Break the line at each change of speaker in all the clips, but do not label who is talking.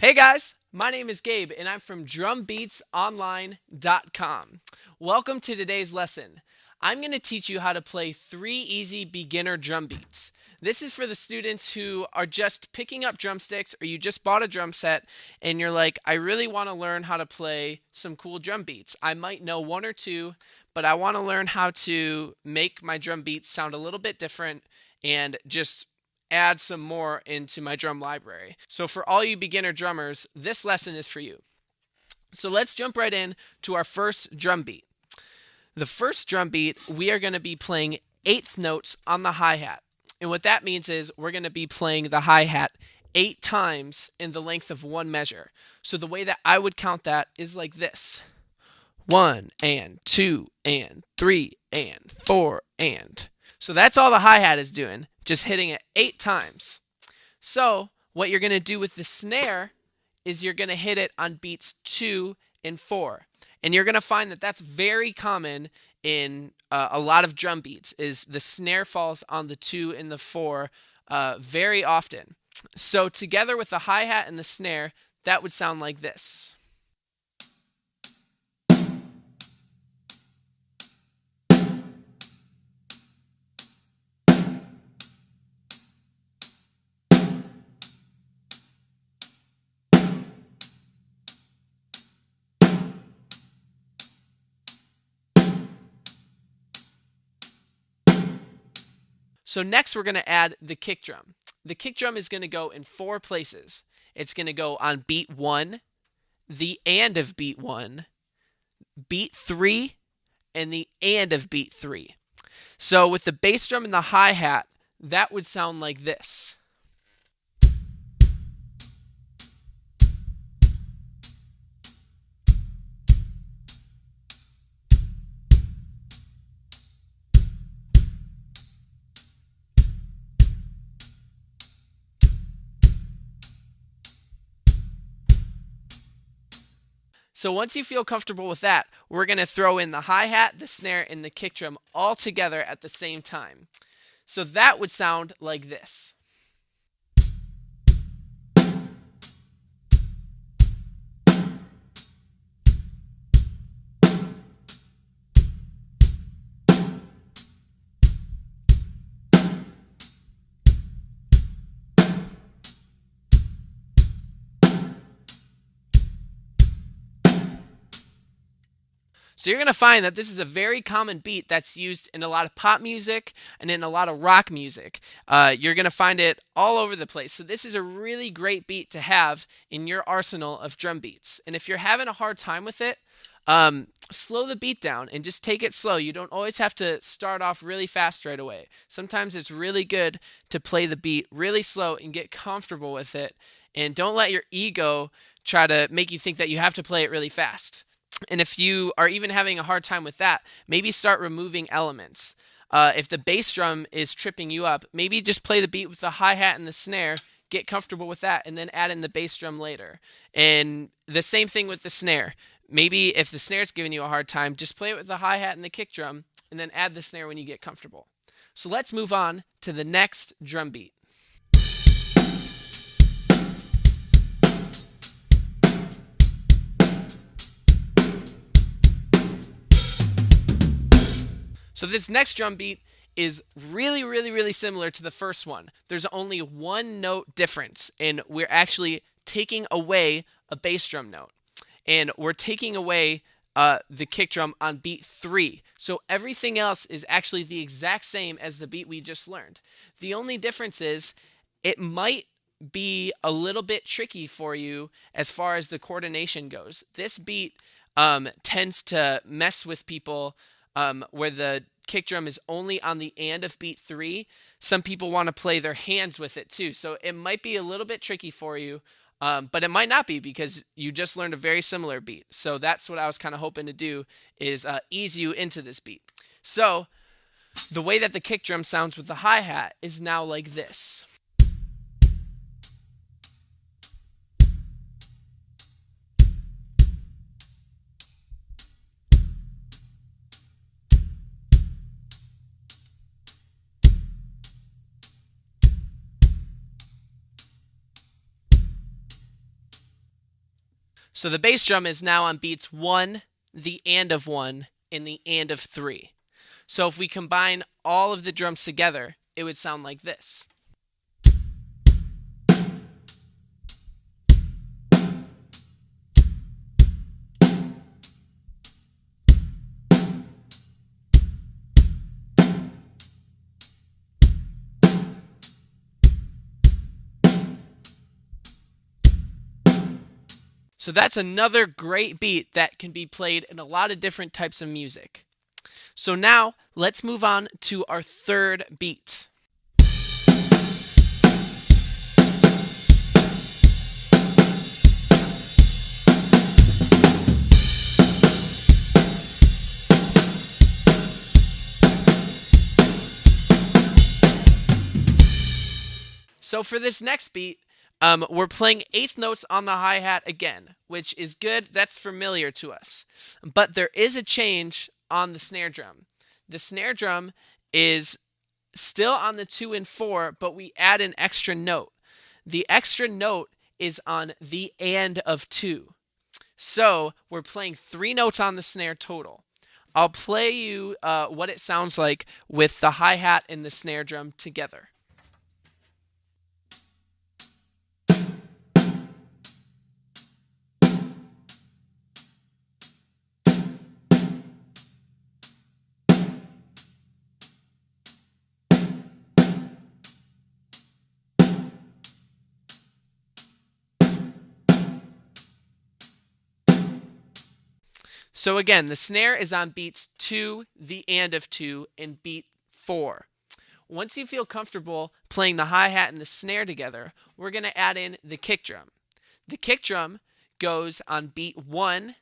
Hey guys, my name is Gabe and I'm from drumbeatsonline.com. Welcome to today's lesson. I'm going to teach you how to play 3 easy beginner drum beats. This is for the students who are just picking up drumsticks or you just bought a drum set and you're like, I really want to learn how to play some cool drum beats. I might know 1 or 2, but I want to learn how to make my drum beats sound a little bit different and just add some more into my drum library. So for all you beginner drummers, this lesson is for you. So let's jump right in to our first drum beat. The first drum beat, we are going to be playing 8th notes on the hi-hat. And what that means is we're going to be playing the hi-hat 8 times in the length of 1 measure. So the way that I would count that is like this. 1 and 2 and 3 and 4 and. So that's all the hi-hat is doing, just hitting it 8 times. So what you're going to do with the snare is you're going to hit it on beats 2 and 4. And you're going to find that that's very common in a lot of drum beats, is the snare falls on the 2 and the 4 very often. So together with the hi-hat and the snare, that would sound like this. So next we're going to add the kick drum. The kick drum is going to go in 4 places. It's going to go on beat 1, the and of beat 1, beat 3, and the and of beat 3. So with the bass drum and the hi-hat, that would sound like this. So once you feel comfortable with that, we're going to throw in the hi-hat, the snare, and the kick drum all together at the same time. So that would sound like this. So you're going to find that this is a very common beat that's used in a lot of pop music and in a lot of rock music. You're going to find it all over the place. So this is a really great beat to have in your arsenal of drum beats. And if you're having a hard time with it, slow the beat down and just take it slow. You don't always have to start off really fast right away. Sometimes it's really good to play the beat really slow and get comfortable with it. And don't let your ego try to make you think that you have to play it really fast. And if you are even having a hard time with that, maybe start removing elements. If the bass drum is tripping you up, maybe just play the beat with the hi-hat and the snare, get comfortable with that, and then add in the bass drum later. And the same thing with the snare. Maybe if the snare's giving you a hard time, just play it with the hi-hat and the kick drum, and then add the snare when you get comfortable. So let's move on to the next drum beat. So this next drum beat is really similar to the first one. There's only 1 note difference, and we're actually taking away a bass drum note. And we're taking away the kick drum on beat 3. So everything else is actually the exact same as the beat we just learned. The only difference is it might be a little bit tricky for you as far as the coordination goes. This beat tends to mess with people where the kick drum is only on the and of beat 3. Some people want to play their hands with it too. So it might be a little bit tricky for you, but it might not be because you just learned a very similar beat. So that's what I was kind of hoping to do, is ease you into this beat. So the way that the kick drum sounds with the hi-hat is now like this. So the bass drum is now on beats 1, the and of 1, and the and of 3. So if we combine all of the drums together, it would sound like this. So that's another great beat that can be played in a lot of different types of music. So now let's move on to our third beat. So for this next beat, we're playing eighth notes on the hi-hat again, which is good. That's familiar to us. But there is a change on the snare drum. The snare drum is still on the 2 and 4, but we add an extra note. The extra note is on the and of 2. So we're playing 3 notes on the snare total. I'll play you what it sounds like with the hi-hat and the snare drum together. So again, the snare is on beats 2, the and of 2, and beat 4. Once you feel comfortable playing the hi-hat and the snare together, we're going to add in the kick drum. The kick drum goes on beat 1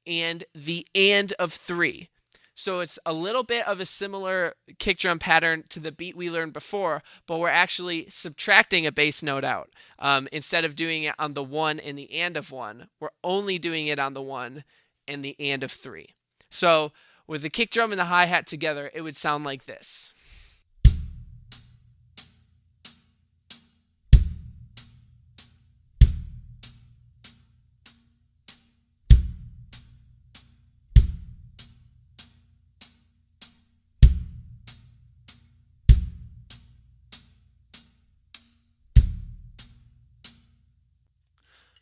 and the and of 3. So it's a little bit of a similar kick drum pattern to the beat we learned before, but we're actually subtracting a bass note out. Instead of doing it on the 1 and the and of 1, we're only doing it on the 1 and the and of 3. So with the kick drum and the hi-hat together, it would sound like this.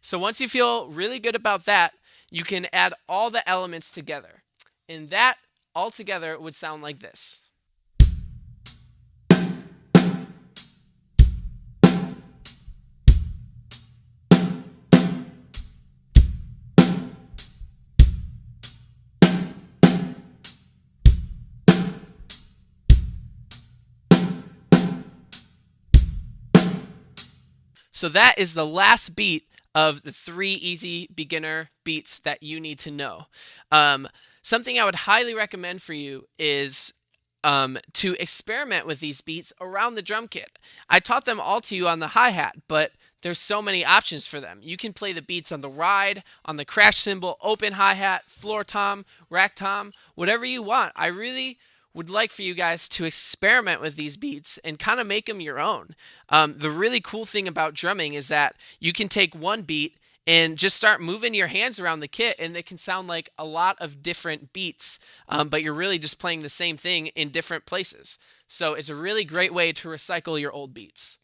So once you feel really good about that, you can add all the elements together. And that all together would sound like this. So that is the last beat of the 3 easy beginner beats that you need to know. Something I would highly recommend for you is to experiment with these beats around the drum kit. I taught them all to you on the hi-hat, but there's so many options for them. You can play the beats on the ride, on the crash cymbal, open hi-hat, floor tom, rack tom, whatever you want. I really would like for you guys to experiment with these beats and kind of make them your own. The really cool thing about drumming is that you can take one beat and just start moving your hands around the kit, and they can sound like a lot of different beats, but you're really just playing the same thing in different places. So it's a really great way to recycle your old beats.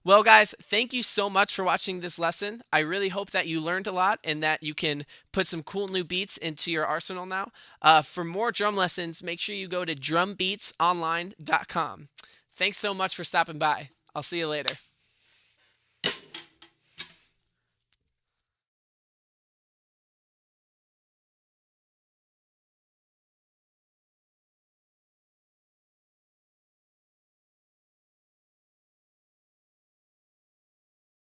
Well, guys, thank you so much for watching this lesson. I really hope that you learned a lot and that you can put some cool new beats into your arsenal now. For more drum lessons, make sure you go to drumbeatsonline.com. Thanks so much for stopping by. I'll see you later.